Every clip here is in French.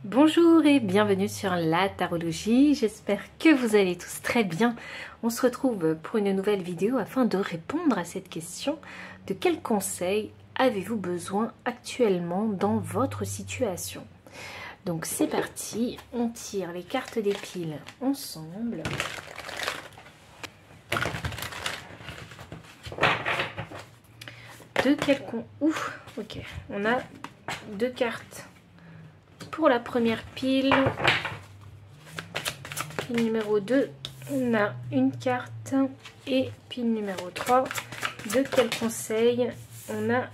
Bonjour et bienvenue sur la tarologie, j'espère que vous allez tous très bien. On se retrouve pour une nouvelle vidéo afin de répondre à cette question: de quels conseils avez-vous besoin actuellement dans votre situation? Donc c'est parti, on tire les cartes des piles ensemble. Ouf, ok, on a deux cartes pour la première pile. Pile numéro 2, on a une carte. Et pile numéro 3, de quel conseil? On a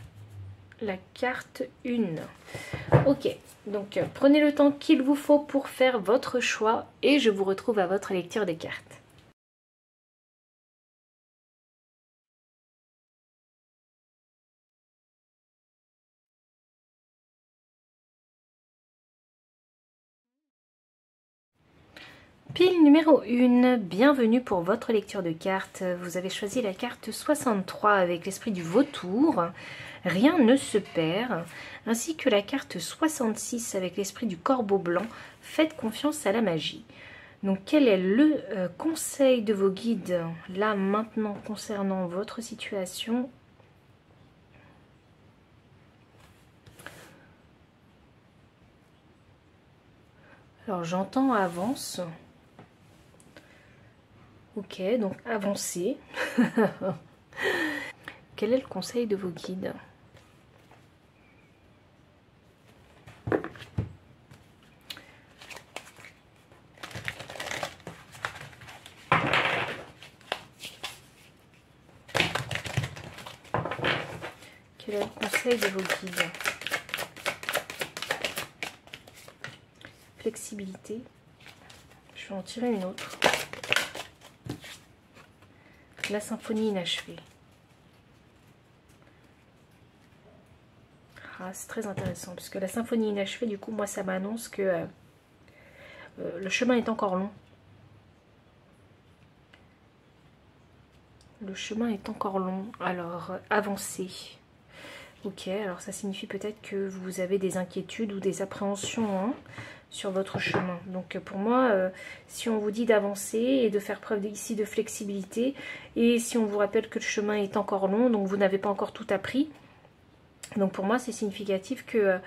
la carte 1. Ok, donc prenez le temps qu'il vous faut pour faire votre choix et je vous retrouve à votre lecture des cartes. Pile numéro 1, bienvenue pour votre lecture de cartes. Vous avez choisi la carte 63 avec l'esprit du vautour, rien ne se perd, ainsi que la carte 66 avec l'esprit du corbeau blanc, faites confiance à la magie. Donc quel est le conseil de vos guides là maintenant concernant votre situation? Alors j'entends avance. Ok, donc avancez. Quel est le conseil de vos guides? Quel est le conseil de vos guides? Flexibilité. Je vais en tirer une autre. La symphonie inachevée. Ah, c'est très intéressant parce que la symphonie inachevée, du coup, moi, ça m'annonce que le chemin est encore long. Le chemin est encore long. Alors, avancez. Ok, alors ça signifie peut-être que vous avez des inquiétudes ou des appréhensions hein, sur votre chemin. Donc pour moi, si on vous dit d'avancer et de faire preuve ici de flexibilité, et si on vous rappelle que le chemin est encore long, donc vous n'avez pas encore tout appris, donc pour moi c'est significatif que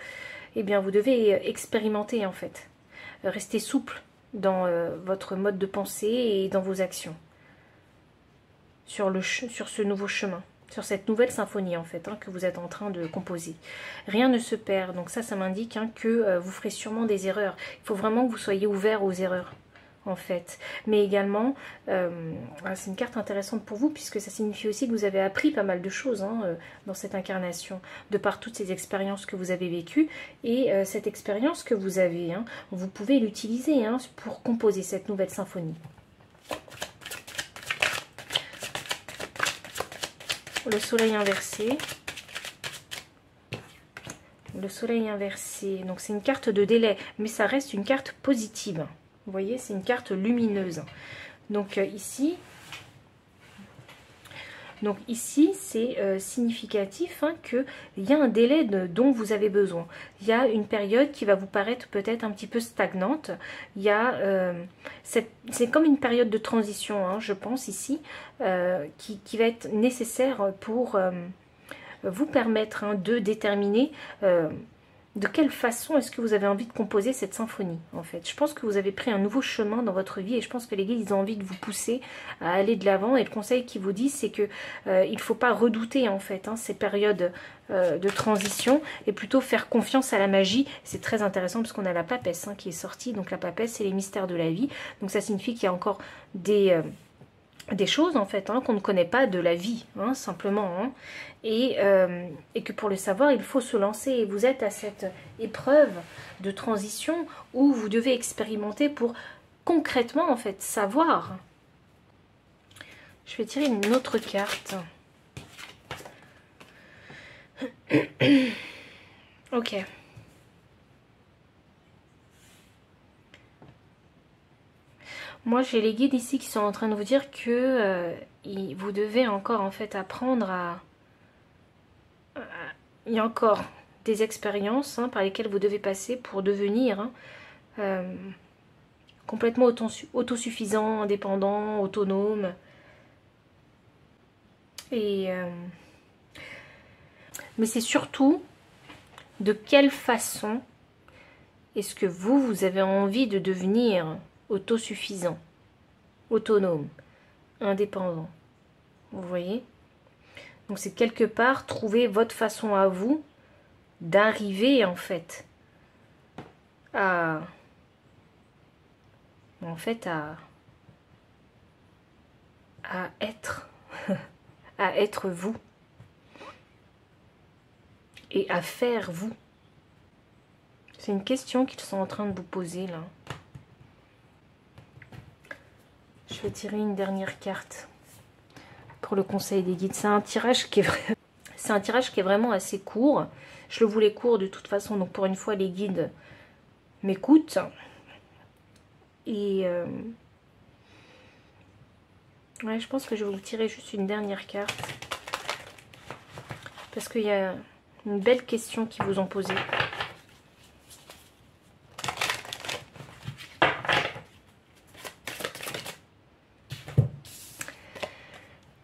eh bien, vous devez expérimenter en fait. Rester souple dans votre mode de pensée et dans vos actions sur ce nouveau chemin. Sur cette nouvelle symphonie en fait hein, que vous êtes en train de composer. Rien ne se perd, donc ça m'indique hein, que vous ferez sûrement des erreurs. Il faut vraiment que vous soyez ouvert aux erreurs en fait. Mais également, c'est une carte intéressante pour vous puisque ça signifie aussi que vous avez appris pas mal de choses hein, dans cette incarnation, de par toutes ces expériences que vous avez vécues. Et cette expérience que vous avez, hein, vous pouvez l'utiliser hein, pour composer cette nouvelle symphonie. Le soleil inversé. Le soleil inversé. Donc c'est une carte de délai, mais ça reste une carte positive. Vous voyez, c'est une carte lumineuse. Donc ici, c'est significatif hein, qu'il y a un délai dont vous avez besoin. Il y a une période qui va vous paraître peut-être un petit peu stagnante. Il y a c'est comme une période de transition, hein, je pense ici, qui va être nécessaire pour vous permettre hein, de déterminer de quelle façon est-ce que vous avez envie de composer cette symphonie en fait. Je pense que vous avez pris un nouveau chemin dans votre vie et je pense que les guides ils ont envie de vous pousser à aller de l'avant et le conseil qu'ils vous disent c'est que il ne faut pas redouter en fait hein, ces périodes de transition et plutôt faire confiance à la magie. C'est très intéressant parce qu'on a la papesse hein, qui est sortie, donc la papesse c'est les mystères de la vie, donc ça signifie qu'il y a encore des choses en fait hein, qu'on ne connaît pas de la vie hein, simplement hein, et que pour le savoir il faut se lancer et vous êtes à cette épreuve de transition où vous devez expérimenter pour concrètement en fait savoir. Je vais tirer une autre carte. Ok. Moi, j'ai les guides ici qui sont en train de vous dire que vous devez encore en fait apprendre à... Il y a encore des expériences par lesquelles vous devez passer pour devenir complètement autosuffisant, indépendant, autonome. Mais c'est surtout de quelle façon est-ce que vous avez envie de devenir autosuffisant, autonome, indépendant. Vous voyez? Donc c'est quelque part trouver votre façon à vous d'arriver en fait à être à être vous et à faire vous. C'est une question qu'ils sont en train de vous poser là. Je vais tirer une dernière carte pour le conseil des guides. C'est un tirage qui est vraiment assez court. Je le voulais court de toute façon, donc pour une fois les guides m'écoutent. Et ouais, je pense que je vais vous tirer juste une dernière carte. Parce qu'il y a une belle question qu'ils vous ont posée.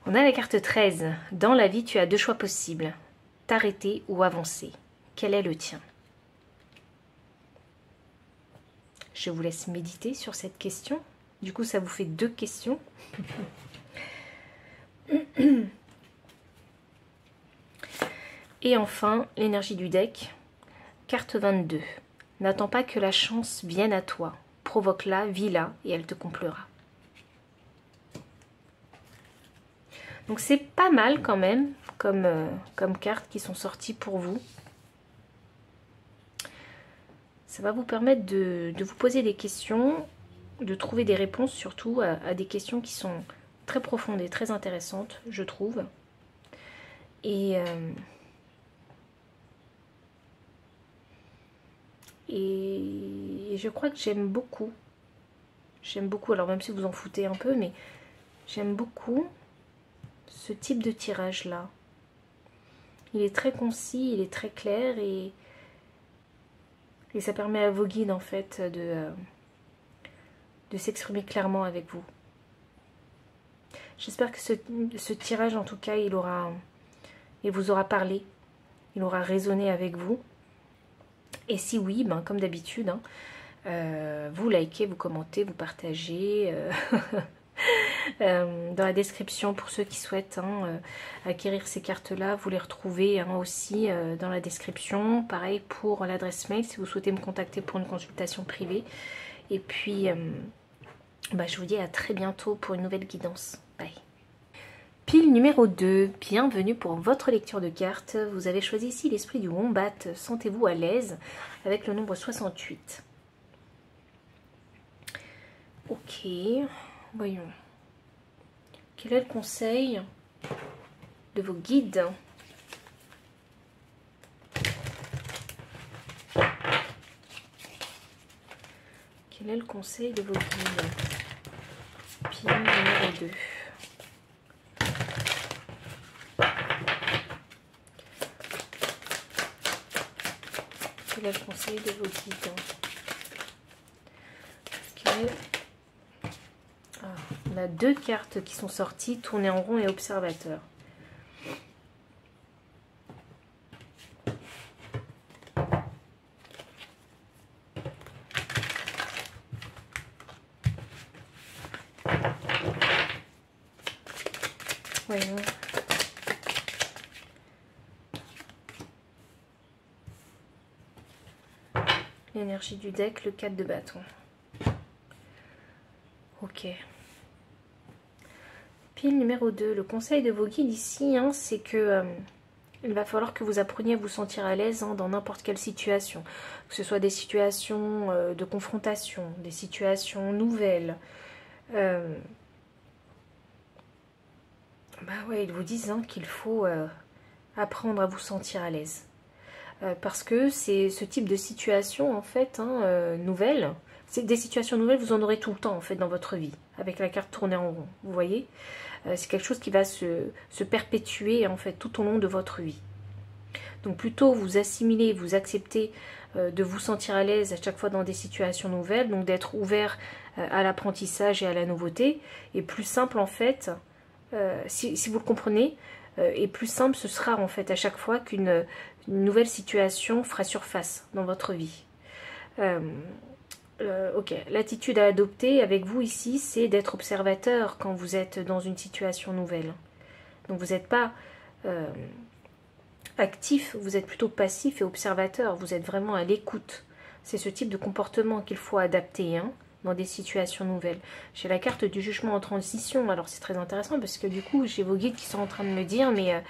On a la carte 13. Dans la vie, tu as deux choix possibles. T'arrêter ou avancer. Quel est le tien? Je vous laisse méditer sur cette question. Du coup, ça vous fait deux questions. Et enfin, l'énergie du deck. Carte 22. N'attends pas que la chance vienne à toi. Provoque-la, vis-la et elle te comblera. Donc c'est pas mal quand même comme cartes qui sont sorties pour vous. Ça va vous permettre de vous poser des questions, de trouver des réponses surtout à des questions qui sont très profondes et très intéressantes, je trouve. Et je crois que j'aime beaucoup. J'aime beaucoup, alors même si vous en foutez un peu, mais j'aime beaucoup ce type de tirage là. Il est très concis, il est très clair et ça permet à vos guides en fait de s'exprimer clairement avec vous. J'espère que ce tirage en tout cas il vous aura parlé, il aura résonné avec vous. Et si oui, ben, comme d'habitude, vous likez, vous commentez, vous partagez. Dans la description pour ceux qui souhaitent acquérir ces cartes là, vous les retrouvez aussi dans la description. Pareil pour l'adresse mail si vous souhaitez me contacter pour une consultation privée. Et puis je vous dis à très bientôt pour une nouvelle guidance. Bye. Pile numéro 2, bienvenue pour votre lecture de cartes. Vous avez choisi ici l'esprit du Wombat. Sentez-vous à l'aise avec le nombre 68. Ok, voyons. Quel est le conseil de vos guides? Quel est le conseil de vos guides? Pile numéro 2. Quel est le conseil de vos guides? On a deux cartes qui sont sorties, tourner en rond et observateur. Voyons. L'énergie du deck, le 4 de bâton. Ok. Pile numéro 2, le conseil de vos guides ici, c'est que il va falloir que vous appreniez à vous sentir à l'aise dans n'importe quelle situation. Que ce soit des situations de confrontation, des situations nouvelles. Ouais, ils vous disent qu'il faut apprendre à vous sentir à l'aise. Parce que c'est ce type de situation, en fait, nouvelle. Des situations nouvelles, vous en aurez tout le temps, en fait, dans votre vie. Avec la carte tournée en rond, vous voyez. C'est quelque chose qui va se perpétuer, en fait, tout au long de votre vie. Donc plutôt vous assimilez, vous acceptez de vous sentir à l'aise à chaque fois dans des situations nouvelles, donc d'être ouvert à l'apprentissage et à la nouveauté. Et plus simple en fait, si vous le comprenez, et plus simple ce sera en fait à chaque fois qu'une nouvelle situation fera surface dans votre vie. Ok, l'attitude à adopter avec vous ici, c'est d'être observateur quand vous êtes dans une situation nouvelle. Donc vous n'êtes pas actif, vous êtes plutôt passif et observateur, vous êtes vraiment à l'écoute. C'est ce type de comportement qu'il faut adapter hein, dans des situations nouvelles. J'ai la carte du jugement en transition, alors c'est très intéressant parce que du coup j'ai vos guides qui sont en train de me dire, mais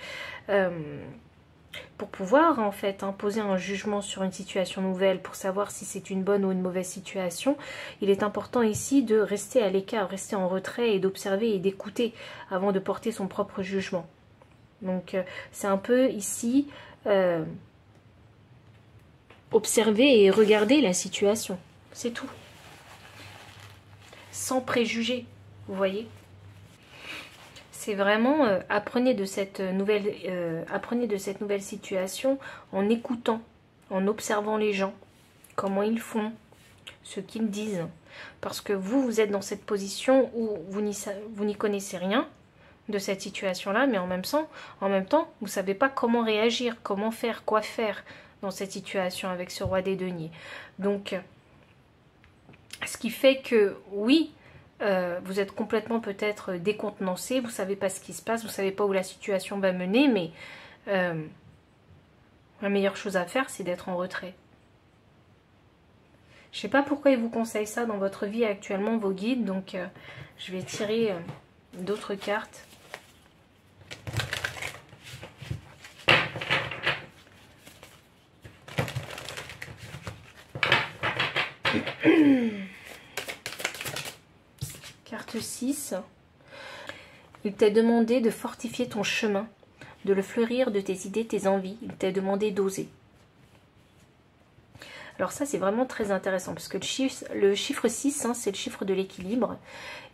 pour pouvoir en fait poser un jugement sur une situation nouvelle, pour savoir si c'est une bonne ou une mauvaise situation, il est important ici de rester à l'écart, rester en retrait et d'observer et d'écouter avant de porter son propre jugement. Donc c'est un peu ici observer et regarder la situation, c'est tout. Sans préjugés, vous voyez. C'est vraiment apprenez de cette nouvelle situation en écoutant, en observant les gens, comment ils font, ce qu'ils disent. Parce que vous êtes dans cette position où vous n'y connaissez rien de cette situation-là, mais en même temps, vous ne savez pas comment réagir, comment faire, quoi faire dans cette situation avec ce roi des deniers. Donc, ce qui fait que, oui, vous êtes complètement peut-être décontenancé, vous ne savez pas ce qui se passe, vous ne savez pas où la situation va mener, mais la meilleure chose à faire, c'est d'être en retrait. Je ne sais pas pourquoi ils vous conseillent ça dans votre vie actuellement, vos guides, donc je vais tirer d'autres cartes. Carte 6. Il t'a demandé de fortifier ton chemin, de le fleurir de tes idées, tes envies. Il t'a demandé d'oser. Alors ça, c'est vraiment très intéressant, parce que le chiffre 6, hein, c'est le chiffre de l'équilibre.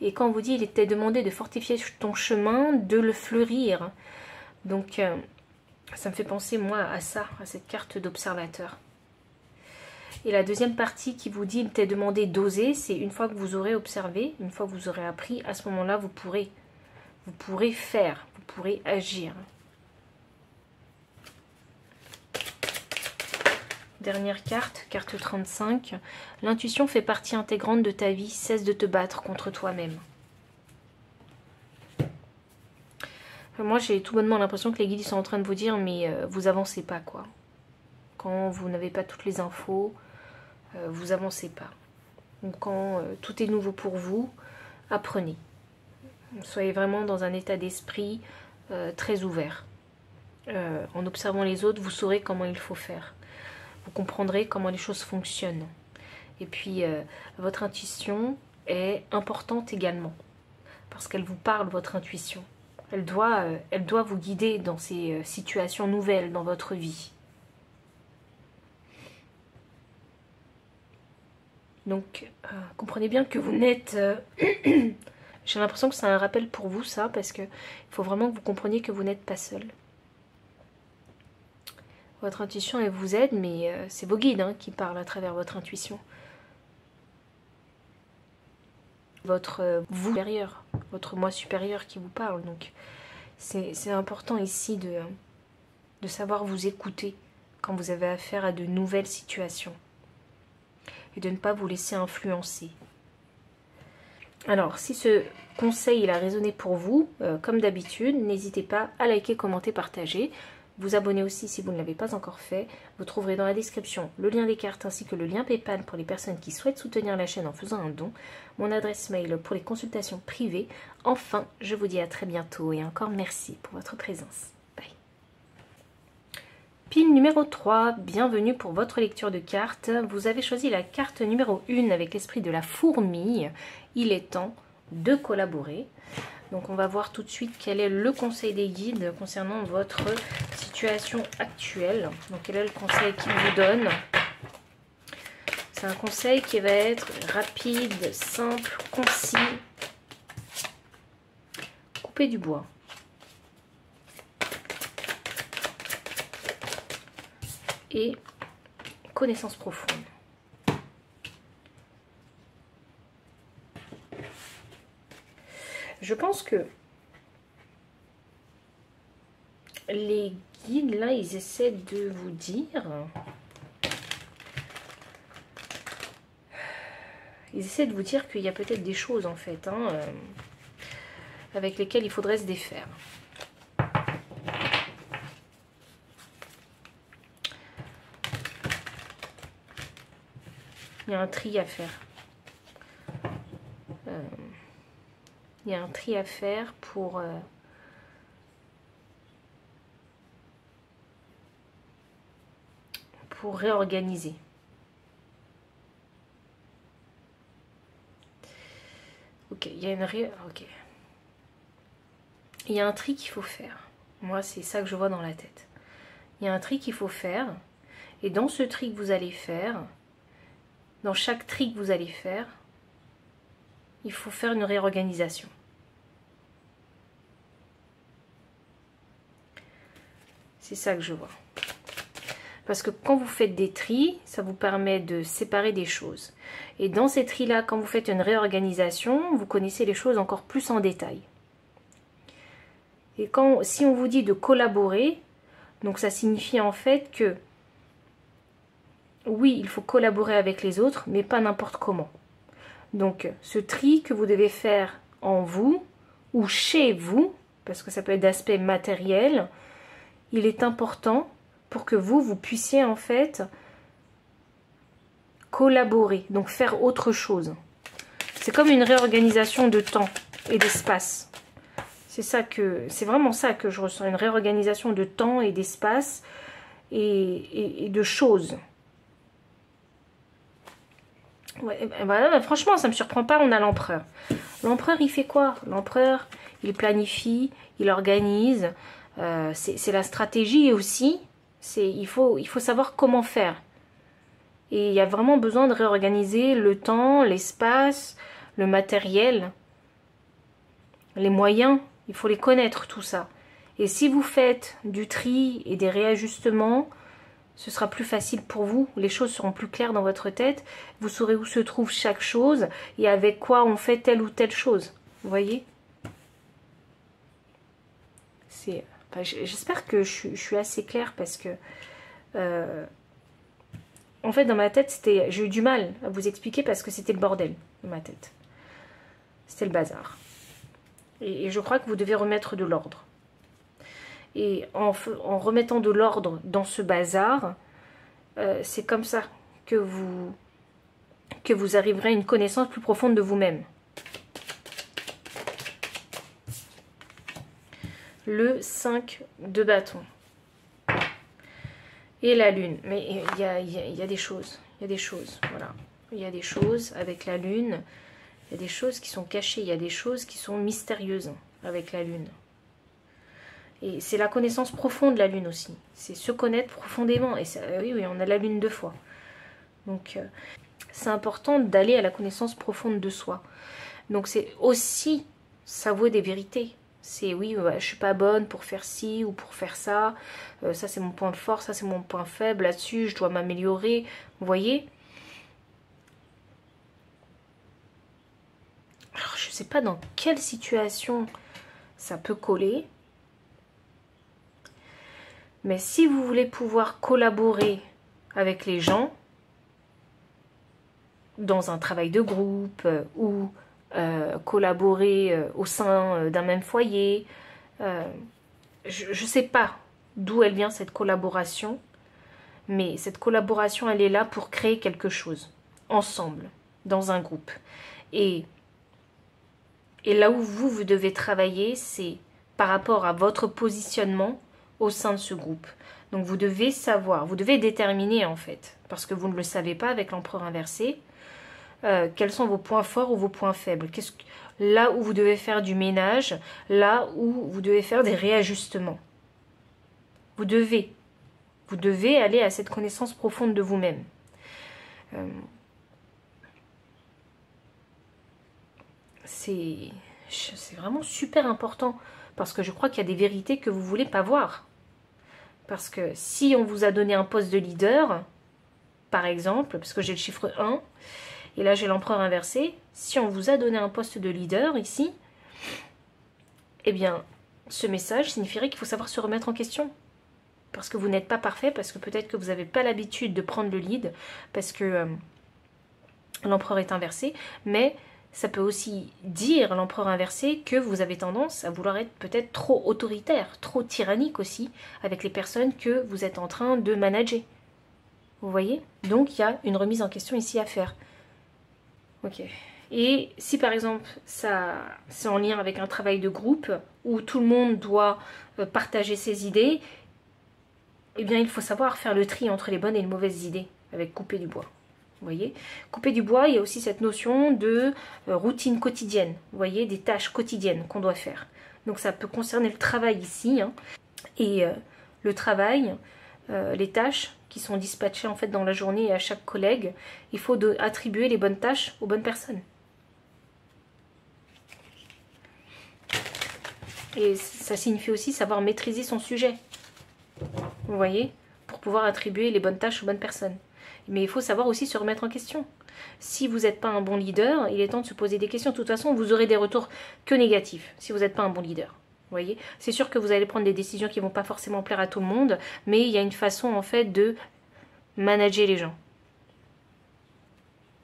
Et quand on vous dit, il t'a demandé de fortifier ton chemin, de le fleurir. Donc, ça me fait penser, moi, à ça, à cette carte d'observateur. Et la deuxième partie qui vous dit, il t'a demandé d'oser, c'est une fois que vous aurez observé, une fois que vous aurez appris, à ce moment-là, vous pourrez faire, vous pourrez agir. Dernière carte, carte 35. L'intuition fait partie intégrante de ta vie, cesse de te battre contre toi-même. Moi, j'ai tout bonnement l'impression que les guides sont en train de vous dire, mais vous avancez pas, quoi. Quand vous n'avez pas toutes les infos, vous avancez pas. Donc quand tout est nouveau pour vous, apprenez. Soyez vraiment dans un état d'esprit très ouvert. En observant les autres, vous saurez comment il faut faire. Vous comprendrez comment les choses fonctionnent. Et puis, votre intuition est importante également. Parce qu'elle vous parle, votre intuition. Elle doit vous guider dans ces situations nouvelles dans votre vie. Donc, comprenez bien que vous n'êtes... J'ai l'impression que c'est un rappel pour vous, ça, parce qu'il faut vraiment que vous compreniez que vous n'êtes pas seul. Votre intuition, elle vous aide, mais c'est vos guides hein, qui parlent à travers votre intuition. Votre vous supérieur, votre moi supérieur qui vous parle. Donc, c'est important ici de savoir vous écouter quand vous avez affaire à de nouvelles situations. Et de ne pas vous laisser influencer. Alors, si ce conseil il a résonné pour vous, comme d'habitude, n'hésitez pas à liker, commenter, partager. Vous abonner aussi si vous ne l'avez pas encore fait. Vous trouverez dans la description le lien des cartes ainsi que le lien PayPal pour les personnes qui souhaitent soutenir la chaîne en faisant un don. Mon adresse mail pour les consultations privées. Enfin, je vous dis à très bientôt et encore merci pour votre présence. Pile numéro 3, bienvenue pour votre lecture de cartes. Vous avez choisi la carte numéro 1 avec l'esprit de la fourmi. Il est temps de collaborer. Donc on va voir tout de suite quel est le conseil des guides concernant votre situation actuelle. Donc quel est le conseil qu'ils vous donnent? C'est un conseil qui va être rapide, simple, concis. Couper du bois. et connaissance profonde. Je pense que les guides, là, ils essaient de vous dire... Ils essaient de vous dire qu'il y a peut-être des choses, en fait, hein, avec lesquelles il faudrait se défaire. Il y a un tri à faire. Il y a un tri à faire pour réorganiser. Ok, il y a ok. Il y a un tri qu'il faut faire. Moi, c'est ça que je vois dans la tête. Il y a un tri qu'il faut faire. Et dans ce tri que vous allez faire, dans chaque tri que vous allez faire, il faut faire une réorganisation. C'est ça que je vois. Parce que quand vous faites des tris, ça vous permet de séparer des choses. Et dans ces tris-là, quand vous faites une réorganisation, vous connaissez les choses encore plus en détail. Et si on vous dit de collaborer, donc ça signifie en fait que oui, il faut collaborer avec les autres, mais pas n'importe comment. Donc ce tri que vous devez faire en vous ou chez vous, parce que ça peut être d'aspect matériel, il est important pour que vous puissiez en fait collaborer, donc faire autre chose. C'est comme une réorganisation de temps et d'espace. C'est vraiment ça que je ressens, une réorganisation de temps et d'espace et de choses. Ouais, ben, franchement, ça me surprend pas, on a l'empereur. L'empereur, il fait quoi? L'empereur, il planifie, il organise. C'est la stratégie aussi. Il faut savoir comment faire. Et il y a vraiment besoin de réorganiser le temps, l'espace, le matériel, les moyens. Il faut les connaître, tout ça. Et si vous faites du tri et des réajustements, ce sera plus facile pour vous. Les choses seront plus claires dans votre tête. Vous saurez où se trouve chaque chose et avec quoi on fait telle ou telle chose. Vous voyez? Enfin, j'espère que je suis assez claire parce que... en fait, dans ma tête, j'ai eu du mal à vous expliquer parce que c'était le bordel dans ma tête. C'était le bazar. Et je crois que vous devez remettre de l'ordre. Et en remettant de l'ordre dans ce bazar, c'est comme ça que vous arriverez à une connaissance plus profonde de vous-même. Le 5 de bâton. Et la lune. Mais il y a des choses. Il y a des choses. Voilà. Il y a des choses avec la lune. Il y a des choses qui sont cachées. Il y a des choses qui sont mystérieuses avec la lune. Et c'est la connaissance profonde de la lune aussi. C'est se connaître profondément. Et ça, oui, on a la lune 2 fois. Donc, c'est important d'aller à la connaissance profonde de soi. Donc, c'est aussi s'avouer des vérités. C'est oui, je suis pas bonne pour faire ci ou pour faire ça. Ça, c'est mon point fort, ça, c'est mon point faible. Là-dessus, je dois m'améliorer. Vous voyez? Alors, je sais pas dans quelle situation ça peut coller. Mais si vous voulez pouvoir collaborer avec les gens dans un travail de groupe ou collaborer au sein d'un même foyer, je ne sais pas d'où elle vient cette collaboration, mais cette collaboration, elle est là pour créer quelque chose, ensemble, dans un groupe. Et là où vous devez travailler, c'est par rapport à votre positionnement au sein de ce groupe. Donc vous devez savoir, vous devez déterminer en fait, parce que vous ne le savez pas avec l'empereur inversé, quels sont vos points forts ou vos points faibles. Là où vous devez faire du ménage, là où vous devez faire des réajustements. Vous devez aller à cette connaissance profonde de vous-même. C'est vraiment super important parce que je crois qu'il y a des vérités que vous ne voulez pas voir. Parce que si on vous a donné un poste de leader, par exemple, parce que j'ai le chiffre 1, et là j'ai l'empereur inversé, si on vous a donné un poste de leader ici, eh bien, ce message signifierait qu'il faut savoir se remettre en question. Parce que vous n'êtes pas parfait, parce que peut-être que vous n'avez pas l'habitude de prendre le lead, parce que l'empereur est inversé, mais ça peut aussi dire, l'empereur inversé, que vous avez tendance à vouloir être peut-être trop autoritaire, trop tyrannique aussi, avec les personnes que vous êtes en train de manager. Vous voyez? Donc il y a une remise en question ici à faire. Ok. Et si par exemple, ça c'est en lien avec un travail de groupe, où tout le monde doit partager ses idées, eh bien il faut savoir faire le tri entre les bonnes et les mauvaises idées, avec couper du bois. Vous voyez, couper du bois, il y a aussi cette notion de routine quotidienne. Vous voyez, des tâches quotidiennes qu'on doit faire. Donc ça peut concerner le travail ici. Hein. Et le travail, les tâches qui sont dispatchées en fait dans la journée à chaque collègue, il faut attribuer les bonnes tâches aux bonnes personnes. Et ça signifie aussi savoir maîtriser son sujet. Vous voyez, pour pouvoir attribuer les bonnes tâches aux bonnes personnes. Mais il faut savoir aussi se remettre en question. Si vous n'êtes pas un bon leader, il est temps de se poser des questions. De toute façon, vous aurez des retours que négatifs si vous n'êtes pas un bon leader. Vous voyez, c'est sûr que vous allez prendre des décisions qui ne vont pas forcément plaire à tout le monde, mais il y a une façon en fait de manager les gens.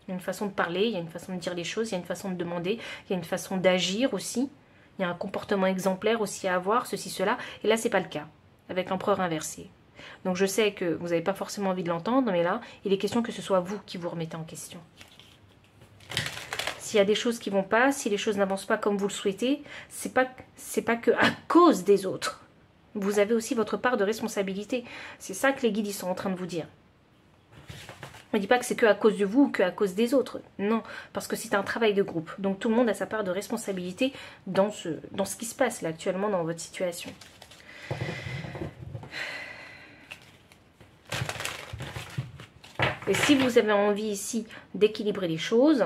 Il y a une façon de parler, il y a une façon de dire les choses, il y a une façon de demander, il y a une façon d'agir aussi. Il y a un comportement exemplaire aussi à avoir, ceci, cela. Et là, c'est pas le cas, avec l'empereur inversé. Donc je sais que vous n'avez pas forcément envie de l'entendre, mais là, il est question que ce soit vous qui vous remettez en question. S'il y a des choses qui ne vont pas, si les choses n'avancent pas comme vous le souhaitez, c'est pas que à cause des autres. Vous avez aussi votre part de responsabilité. C'est ça que les guides ils sont en train de vous dire. On ne dit pas que c'est que à cause de vous ou que à cause des autres. Non, parce que c'est un travail de groupe. Donc tout le monde a sa part de responsabilité dans ce qui se passe là actuellement dans votre situation. Et si vous avez envie ici d'équilibrer les choses,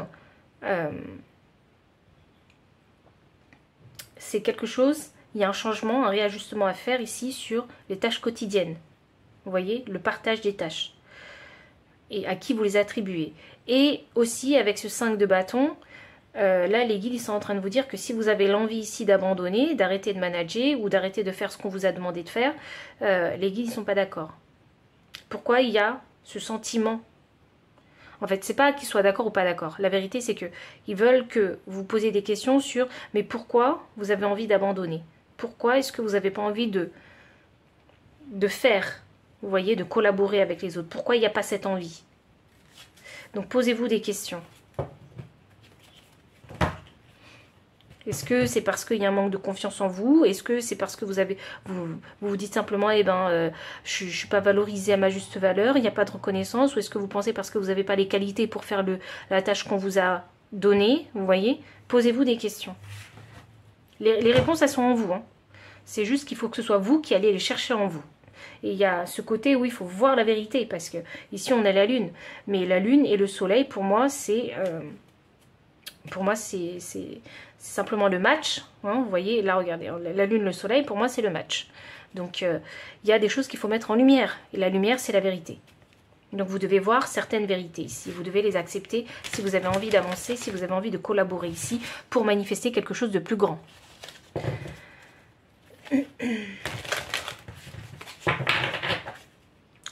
c'est quelque chose, il y a un changement, un réajustement à faire ici sur les tâches quotidiennes. Vous voyez, le partage des tâches. Et à qui vous les attribuez. Et aussi avec ce 5 de bâton, là les guides ils sont en train de vous dire que si vous avez l'envie ici d'abandonner, d'arrêter de manager ou d'arrêter de faire ce qu'on vous a demandé de faire, les guides ils ne sont pas d'accord. Pourquoi il y a ce sentiment? En fait, c'est pas qu'ils soient d'accord ou pas d'accord. La vérité, c'est que ils veulent que vous posiez des questions sur mais pourquoi vous avez envie d'abandonner? Pourquoi est-ce que vous n'avez pas envie de faire, vous voyez, de collaborer avec les autres? Pourquoi il n'y a pas cette envie? Donc, posez-vous des questions. Est-ce que c'est parce qu'il y a un manque de confiance en vous? Est-ce que c'est parce que vous dites simplement, eh ben, je ne suis pas valorisée à ma juste valeur, il n'y a pas de reconnaissance? Ou est-ce que vous pensez parce que vous n'avez pas les qualités pour faire la tâche qu'on vous a donnée? Vous voyez? Posez-vous des questions. Les réponses, elles sont en vous. Hein. C'est juste qu'il faut que ce soit vous qui allez les chercher en vous. Et il y a ce côté où il faut voir la vérité, parce que ici on a la lune. Mais la lune et le soleil, pour moi, c'est simplement le match. Hein, vous voyez, là, regardez, la lune, le soleil, pour moi, c'est le match. Donc, il y a des choses qu'il faut mettre en lumière. Et la lumière, c'est la vérité. Donc, vous devez voir certaines vérités ici. Vous devez les accepter si vous avez envie d'avancer, si vous avez envie de collaborer ici pour manifester quelque chose de plus grand.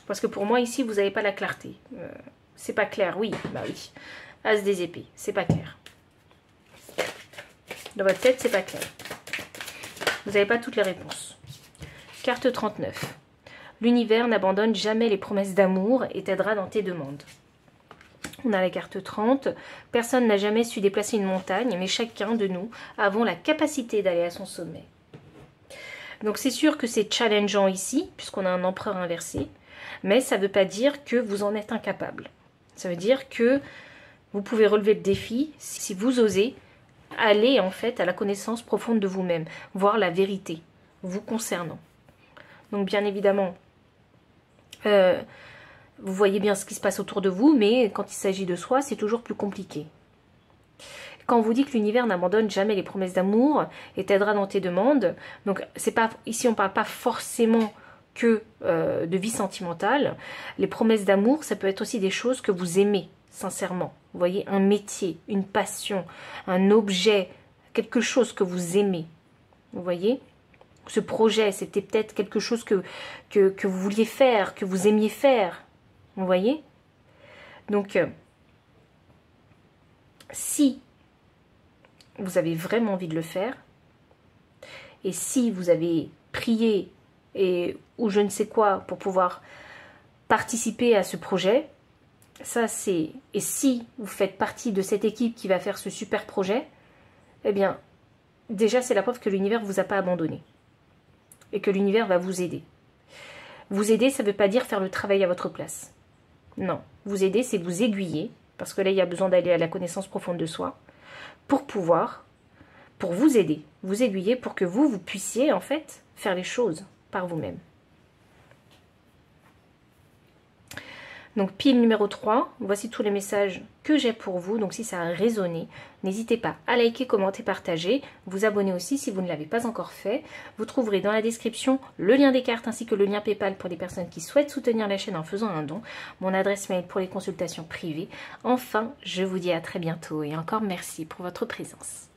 Parce que pour moi, ici, vous n'avez pas la clarté. C'est pas clair, oui, bah oui. As des épées, c'est pas clair. Dans votre tête, c'est pas clair. Vous n'avez pas toutes les réponses. Carte 39. L'univers n'abandonne jamais les promesses d'amour et t'aidera dans tes demandes. On a la carte 30. Personne n'a jamais su déplacer une montagne, mais chacun de nous avons la capacité d'aller à son sommet. Donc c'est sûr que c'est challengeant ici, puisqu'on a un empereur inversé, mais ça ne veut pas dire que vous en êtes incapable. Ça veut dire que vous pouvez relever le défi si vous osez aller en fait à la connaissance profonde de vous-même, voir la vérité vous concernant. Donc bien évidemment, vous voyez bien ce qui se passe autour de vous, mais quand il s'agit de soi, c'est toujours plus compliqué. Quand on vous dit que l'univers n'abandonne jamais les promesses d'amour et t'aidera dans tes demandes, donc c'est pas ici on parle pas forcément que de vie sentimentale. Les promesses d'amour, ça peut être aussi des choses que vous aimez, sincèrement. Vous voyez, un métier, une passion, un objet, quelque chose que vous aimez. Vous voyez, ce projet, c'était peut-être quelque chose que vous vouliez faire, que vous aimiez faire. Vous voyez? Donc, si vous avez vraiment envie de le faire, et si vous avez prié ou je ne sais quoi pour pouvoir participer à ce projet, ça c'est... Et si vous faites partie de cette équipe qui va faire ce super projet, eh bien, déjà c'est la preuve que l'univers ne vous a pas abandonné. Et que l'univers va vous aider. Vous aider, ça ne veut pas dire faire le travail à votre place. Non. Vous aider, c'est vous aiguiller, parce que là, il y a besoin d'aller à la connaissance profonde de soi, pour vous aider, vous aiguiller pour que vous puissiez, en fait, faire les choses par vous-même. Donc, pile numéro 3, voici tous les messages que j'ai pour vous. Donc, si ça a résonné, n'hésitez pas à liker, commenter, partager. Vous abonner aussi si vous ne l'avez pas encore fait. Vous trouverez dans la description le lien des cartes ainsi que le lien PayPal pour les personnes qui souhaitent soutenir la chaîne en faisant un don. Mon adresse mail pour les consultations privées. Enfin, je vous dis à très bientôt et encore merci pour votre présence.